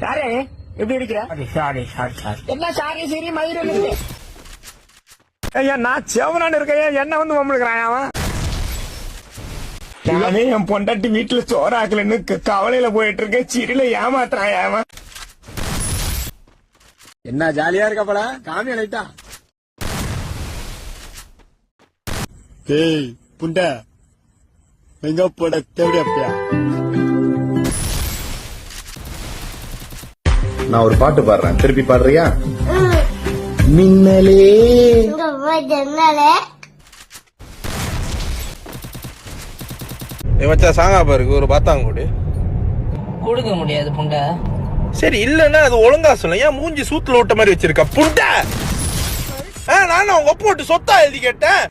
யாரே எப்படி இருக்கிற? என்ன சாரி சரி மயிரும் இருக்கு. ஐயா நான் செவனான்னு இருக்கேன், என்ன வந்து வம்பிழுக்கிறான் அவன். நானே என் பொண்டாட்டி வீட்டுல சோறாக்கலன்னு கவலையில போயிட்டு இருக்கேன், சிறில ஏமாத்துறான் அவன். என்ன ஜாலியா இருக்கப்பட காமியா லைட்டா. ஏய் புண்டை எங்க போட தேவையா அப்பயா? நான் ஒரு பாட்டு பாடுறேன், திருப்பி பாடுறியா? மின்னலே வச்சா சாங்கா பாருக்கு ஒரு பாத்தாங்க கொடுக்க முடியாது புண்டை. சரி இல்லன்னா அது ஒழுங்கா சொல்ல, ஏன் மூஞ்சி சூத்துல விட்ட மாதிரி வச்சிருக்க புண்டை? நானும் உங்க ஒப்பு விட்டு சொத்தா எழுதி கேட்டேன்.